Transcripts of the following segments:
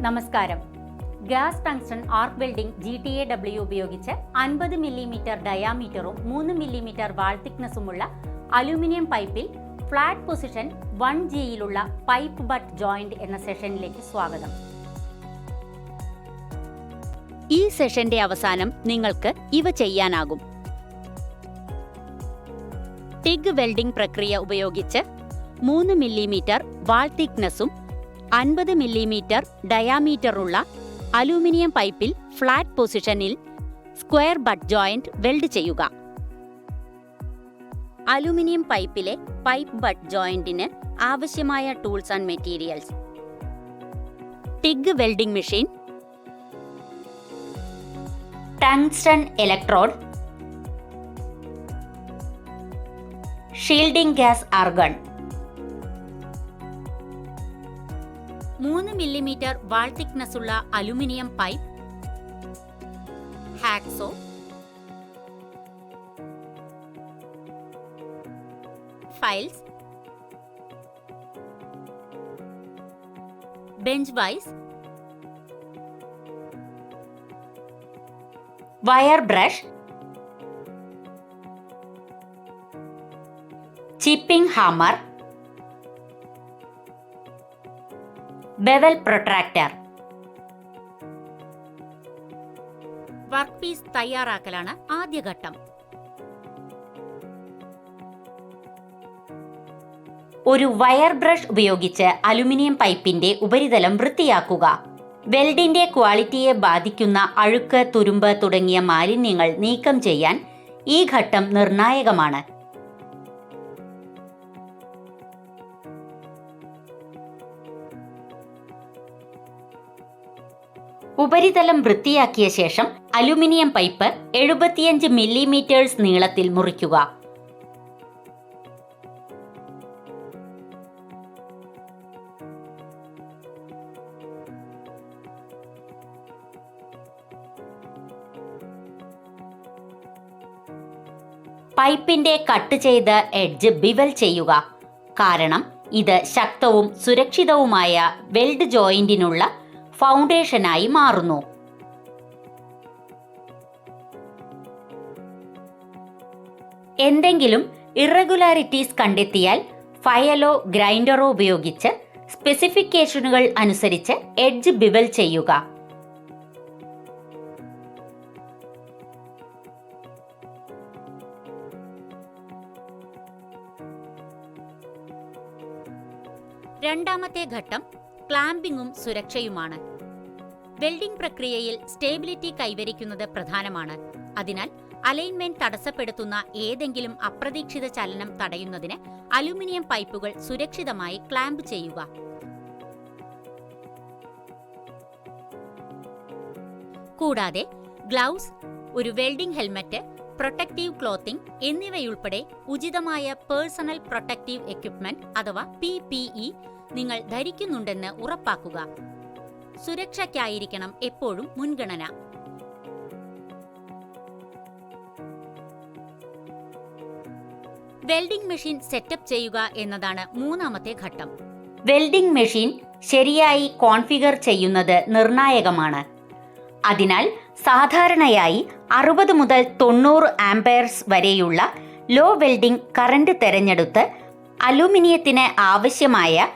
നമസ്കാരം. Gas tungsten arc welding GTAW ഉപയോഗിച്ച് 50 millimetre ഡയാമീറ്ററും 3 മില്ലിമീറ്റർ വാൾ തിക്നെസ്സുമുള്ള അലൂമിനിയം പൈപ്പിൽ ഫ്ലാറ്റ് പൊസിഷൻ 1Gയിലുള്ള പൈപ്പ് ബട്ട് ജോയിന്റ് എന്ന സെഷനിലേക്ക് സ്വാഗതം. ഈ സെഷന്റെ അവസാനം നിങ്ങൾക്ക് ഇവ ചെയ്യാനാകും. ടിഗ് വെൽഡിംഗ് പ്രക്രിയ ഉപയോഗിച്ച് 3 മില്ലിമീറ്റർ വാൾ തിക്നെസ്സും 50 മില്ലിമീറ്റർ ഡയാമീറ്ററുള്ള അലൂമിനിയം പൈപ്പിൽ ഫ്ലാറ്റ് പൊസിഷനിൽ സ്ക്വയർ ബട്ട് ജോയിന്റ് വെൽഡ് ചെയ്യുക. അലൂമിനിയം പൈപ്പിലെ പൈപ്പ് ബട്ട് ജോയിന്റിന് ആവശ്യമായ tools and materials: TIG welding machine, tungsten electrode, shielding gas argon, 3 millimetre wall തിക്നെസ്സുള്ള aluminium pipe, hacksaw, files, bench vice, wire brush, chipping hammer, bevel protractor. Workpiece തയ്യാറാക്കലാണ് ആദ്യഘട്ടം. ഒരു wire brush ഉപയോഗിച്ച് aluminium പൈപ്പിന്റെ ഉപരിതലം വൃത്തിയാക്കുക. വെൽഡിന്റെ ക്വാളിറ്റിയെ ബാധിക്കുന്ന അഴുക്ക്, തുരുമ്പ് തുടങ്ങിയ മാലിന്യങ്ങൾ നീക്കം ചെയ്യാൻ ഈ ഘട്ടം നിർണായകമാണ്. ഉപരിതലം വൃത്തിയാക്കിയ ശേഷം അലുമിനിയം പൈപ്പ് 75 മില്ലിമീറ്റേഴ്സ് നീളത്തിൽ മുറിക്കുക. പൈപ്പിന്റെ കട്ട് ചെയ്ത എഡ്ജ് ബിവൽ ചെയ്യുക, കാരണം ഇത് ശക്തവും സുരക്ഷിതവുമായ വെൽഡ് ജോയിന്റിനുള്ള ഫൗണ്ടേഷനായി മാറുന്നു. എന്തെങ്കിലും ഇറഗുലാരിറ്റീസ് കണ്ടെത്തിയാൽ ഫയലോ ഗ്രൈൻഡറോ ഉപയോഗിച്ച് സ്പെസിഫിക്കേഷനുകൾ അനുസരിച്ച് എഡ്ജ് ബിവൽ ചെയ്യുക. രണ്ടാമത്തെ ഘട്ടം ക്ലാമ്പിങ്ങും സുരക്ഷയുമാണ്. വെൽഡിംഗ് പ്രക്രിയയിൽ സ്റ്റേബിലിറ്റി കൈവരിക്കുന്നത് പ്രധാനമാണ്. അതിനാൽ അലൈൻമെന്റ് തടസ്സപ്പെടുത്തുന്ന ഏതെങ്കിലും അപ്രതീക്ഷിത ചലനം തടയുന്നതിന് അലുമിനിയം പൈപ്പുകൾ സുരക്ഷിതമായി ക്ലാമ്പ് ചെയ്യുക. കൂടാതെ ഗ്ലൗസ്, ഒരു വെൽഡിംഗ് ഹെൽമറ്റ്, പ്രൊട്ടക്റ്റീവ് ക്ലോത്തിംഗ് എന്നിവയുൾപ്പെടെ ഉചിതമായ പേഴ്സണൽ പ്രൊട്ടക്റ്റീവ് എക്യുപ്മെന്റ് അഥവാ PPE നിങ്ങൾ ധരിക്കുന്നുണ്ടെന്ന് ഉറപ്പാക്കുക. സുരക്ഷയ്ക്കായിരിക്കണം എപ്പോഴും മുൻഗണന. വെൽഡിംഗ് മെഷീൻ സെറ്റപ്പ് ചെയ്യുക എന്നതാണ് മൂന്നാമത്തെ ഘട്ടം. വെൽഡിംഗ് മെഷീൻ ശരിയായി കോൺഫിഗർ ചെയ്യുന്നത് നിർണായകമാണ്. അതിനാൽ സാധാരണയായി 60 മുതൽ 90 ആംപെയർസ് വരെയുള്ള ലോ വെൽഡിംഗ് കറന്റ് തിരഞ്ഞെടുത്ത് അലൂമിനിയത്തിന് ആവശ്യമായ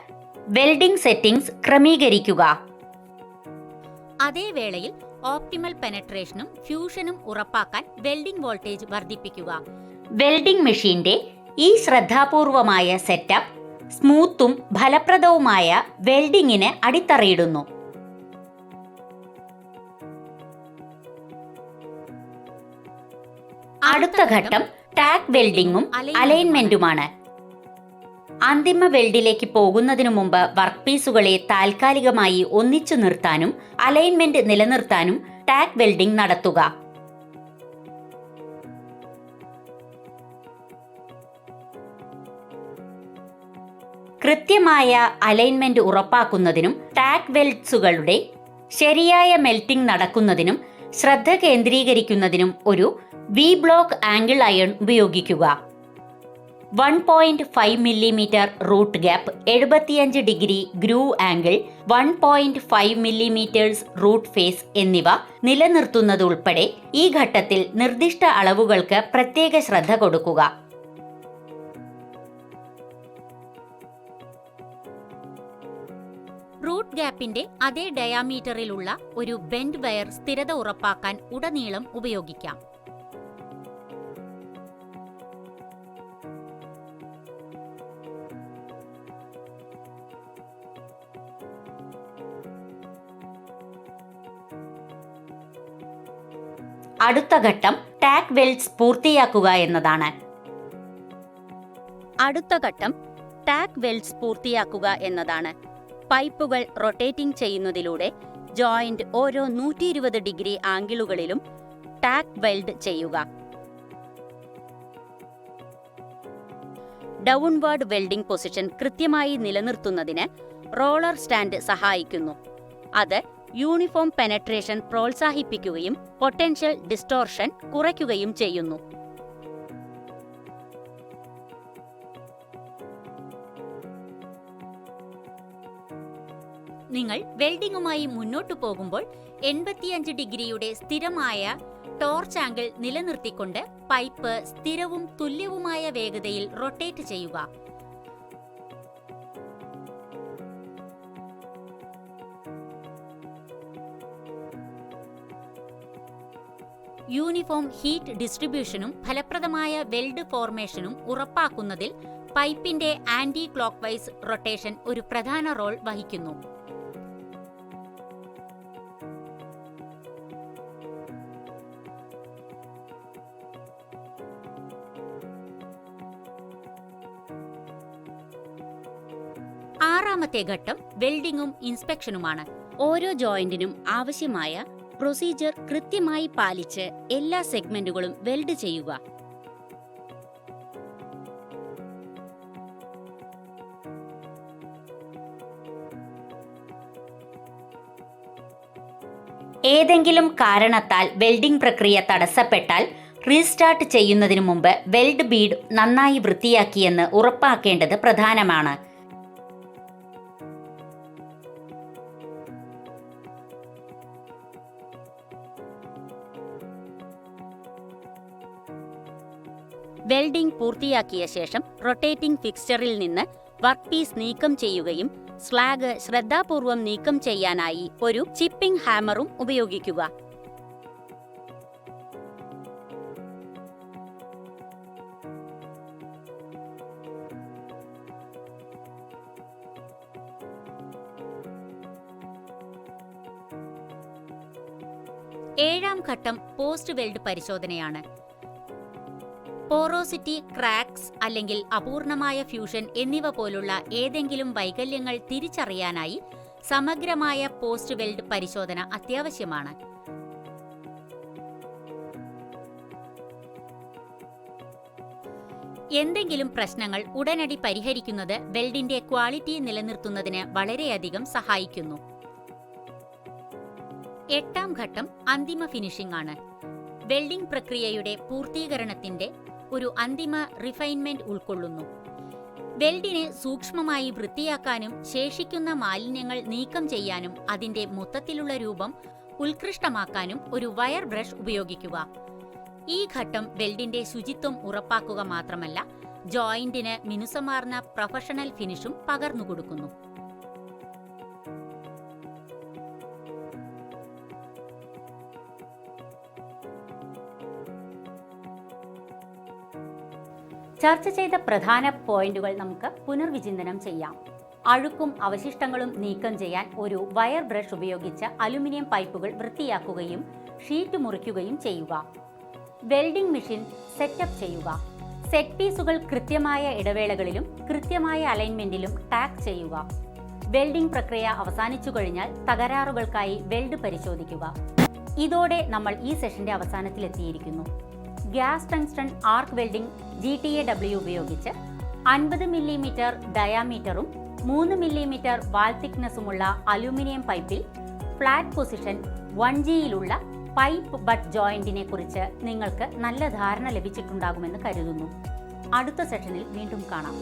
വെൽഡിംഗ് സെറ്റിംഗ്സ് ക്രമീകരിക്കുക. അതേ വേളയിൽ ഓപ്റ്റിമൽ പെനട്രേഷനും ഫ്യൂഷനും ഉറപ്പാക്കാൻ വെൽഡിംഗ് വോൾട്ടേജ് വർദ്ധിപ്പിക്കുക. വെൽഡിംഗ് മെഷീന്റെ ഈ ശ്രദ്ധാപൂർവമായ സെറ്റപ്പ് സ്മൂത്തും ഫലപ്രദവുമായ വെൽഡിംഗിന് അടിത്തറയിടുന്നു. അടുത്ത ഘട്ടം ടാഗ് വെൽഡിംഗും അലൈൻമെന്റുമാണ്. അന്തിമ വെൽഡിലേക്ക് പോകുന്നതിനു മുമ്പ് വർക്ക് പീസുകളെ താൽക്കാലികമായി ഒന്നിച്ചു നിർത്താനും അലൈൻമെന്റ് നിലനിർത്താനും ടാഗ് വെൽഡിംഗ് നടത്തുക. കൃത്യമായ അലൈൻമെന്റ് ഉറപ്പാക്കുന്നതിനും ടാഗ് വെൽഡ്സുകളുടെ ശരിയായ മെൽറ്റിംഗ് നടക്കുന്നതിനും ശ്രദ്ധ കേന്ദ്രീകരിക്കുന്നതിനും ഒരു V ബ്ലോക്ക് ആംഗിൾ അയൺ ഉപയോഗിക്കുക. 1.5 millimetre root gap, 75 degree groove angle, 1.5 millimetres root face എന്നിവ നിലനിർത്തുന്നതുൾപ്പെടെ ഈ ഘട്ടത്തിൽ നിർദ്ദിഷ്ട അളവുകൾക്ക് പ്രത്യേക ശ്രദ്ധ കൊടുക്കുക. റൂട്ട് ഗ്യാപ്പിന്റെ അതേ ഡയാമീറ്ററിലുള്ള ഒരു ബെൻഡ് വയർ സ്ഥിരത ഉറപ്പാക്കാൻ ഉടനീളം ഉപയോഗിക്കാം. അടുത്ത ഘട്ടം ടാക്ക് വെൽഡ്സ് പൂർത്തിയാക്കുക എന്നതാണ്. പൈപ്പുകൾ റൊട്ടേറ്റിംഗ് ചെയ്യുന്നതിലൂടെ ജോയിന്റ് ഓരോ 120 ഡിഗ്രി ആംഗിളുകളിലും ടാക്ക് വെൽഡ് ചെയ്യുക. ഡൗൺവേർഡ് വെൽഡിംഗ് പൊസിഷൻ കൃത്യമായി നിലനിർത്തുന്നതിന് റോളർ സ്റ്റാൻഡ് സഹായിക്കുന്നു. അത് യൂണിഫോം പെനട്രേഷൻ പ്രോത്സാഹിപ്പിക്കുകയും പൊട്ടൻഷ്യൽ ഡിസ്റ്റോർഷൻ കുറയ്ക്കുകയും ചെയ്യുന്നു. നിങ്ങൾ വെൽഡിംഗുമായി മുന്നോട്ടു പോകുമ്പോൾ 85 ഡിഗ്രിയുടെ സ്ഥിരമായ ടോർച്ച് ആംഗിൾ നിലനിർത്തിക്കൊണ്ട് പൈപ്പ് സ്ഥിരവും തുല്യവുമായ വേഗതയിൽ റൊട്ടേറ്റ് ചെയ്യുക. യൂണിഫോം ഹീറ്റ് ഡിസ്ട്രിബ്യൂഷനും ഫലപ്രദമായ വെൽഡ് ഫോർമേഷനും ഉറപ്പാക്കുന്നതിൽ പൈപ്പിന്റെ ആന്റി ക്ലോക്ക് വൈസ് റൊട്ടേഷൻ ഒരു പ്രധാന റോൾ വഹിക്കുന്നു. ആറാമത്തെ ഘട്ടം വെൽഡിംഗും ഇൻസ്പെക്ഷനുമാണ്. ഓരോ ജോയിന്റിനും ആവശ്യമായ പ്രൊസീജിയർ കൃത്യമായി പാലിച്ച് എല്ലാ സെഗ്മെന്റുകളും വെൽഡ് ചെയ്യുക. ഏതെങ്കിലും കാരണത്താൽ വെൽഡിംഗ് പ്രക്രിയ തടസ്സപ്പെട്ടാൽ റീസ്റ്റാർട്ട് ചെയ്യുന്നതിനു മുമ്പ് വെൽഡ് ബീഡ് നന്നായി വൃത്തിയാക്കിയെന്ന് ഉറപ്പാക്കേണ്ടത് പ്രധാനമാണ്. വെൽഡിംഗ് പൂർത്തിയാക്കിയ ശേഷം റൊട്ടേറ്റിംഗ് ഫിക്സ്ചറിൽ നിന്ന് വർക്ക് പീസ് നീക്കം ചെയ്യുകയും സ്ലാഗ് ശ്രദ്ധാപൂർവം നീക്കം ചെയ്യാനായി ഒരു ചിപ്പിംഗ് ഹാമറും ഉപയോഗിക്കുക. ഏഴാം ഘട്ടം പോസ്റ്റ് വെൽഡ് പരിശോധനയാണ്. പോറോസിറ്റി, ക്രാക്സ് അല്ലെങ്കിൽ അപൂർണമായ ഫ്യൂഷൻ എന്നിവ പോലുള്ള ഏതെങ്കിലും വൈകല്യങ്ങൾ തിരിച്ചറിയാനായി സമഗ്രമായ പോസ്റ്റ് വെൽഡ് പരിശോധന അത്യാവശ്യമാണ്. എന്തെങ്കിലും പ്രശ്നങ്ങൾ ഉടനടി പരിഹരിക്കുന്നത് വെൽഡിന്റെ ക്വാളിറ്റി നിലനിർത്തുന്നതിന് വളരെയധികം സഹായിക്കുന്നു. എട്ടാം ഘട്ടം അന്തിമ ഫിനിഷിംഗ് ആണ്. വെൽഡിംഗ് പ്രക്രിയയുടെ പൂർത്തീകരണത്തിന്റെ ഒരു അന്തിമ റിഫൈൻമെന്റ് ഉൾക്കൊള്ളുന്നു. വെൽഡിനെ സൂക്ഷ്മമായി വൃത്തിയാക്കാനും ശേഷിക്കുന്ന മാലിന്യങ്ങൾ നീക്കം ചെയ്യാനും അതിന്റെ മൊത്തത്തിലുള്ള രൂപം ഉത്കൃഷ്ടമാക്കാനും ഒരു വയർ ബ്രഷ് ഉപയോഗിക്കുക. ഈ ഘട്ടം വെൽഡിന്റെ ശുചിത്വം ഉറപ്പാക്കുക മാത്രമല്ല, ജോയിന്റിന് മിനുസമാർന്ന പ്രൊഫഷണൽ ഫിനിഷും പകർന്നുകൊടുക്കുന്നു. ചർച്ച ചെയ്ത പ്രധാന പോയിന്റുകൾ നമുക്ക് പുനർവിചിന്തനം ചെയ്യാം. അഴുക്കും അവശിഷ്ടങ്ങളും നീക്കം ചെയ്യാൻ ഒരു വയർ ബ്രഷ് ഉപയോഗിച്ച് അലുമിനിയം പൈപ്പുകൾ വൃത്തിയാക്കുകയും ഷീറ്റ് മുറിക്കുകയും ചെയ്യുക. വെൽഡിംഗ് മെഷീൻ സെറ്റപ്പ് ചെയ്യുക. സെറ്റ് പീസുകൾ കൃത്യമായ ഇടവേളകളിലും കൃത്യമായ അലൈൻമെന്റിലും ടാഗ് ചെയ്യുക. വെൽഡിംഗ് പ്രക്രിയ അവസാനിച്ചു കഴിഞ്ഞാൽ തകരാറുകൾക്കായി വെൽഡ് പരിശോധിക്കുക. ഇതോടെ നമ്മൾ ഈ സെഷന്റെ അവസാനത്തിലെത്തിയിരിക്കുന്നു. Gas tungsten arc welding GTAW ഉപയോഗിച്ച് 50 മില്ലിമീറ്റർ ഡയാമീറ്ററും 3 മില്ലിമീറ്റർ വാൾ തിക്നെസ്സുമുള്ള അലൂമിനിയം പൈപ്പിൽ ഫ്ലാറ്റ് പൊസിഷൻ 1Gയിലുള്ള പൈപ്പ് ബട്ട് ജോയിന്റിനെ കുറിച്ച് നിങ്ങൾക്ക് നല്ല ധാരണ ലഭിച്ചിട്ടുണ്ടാകുമെന്ന് കരുതുന്നു. അടുത്ത സെഷനിൽ വീണ്ടും കാണാം.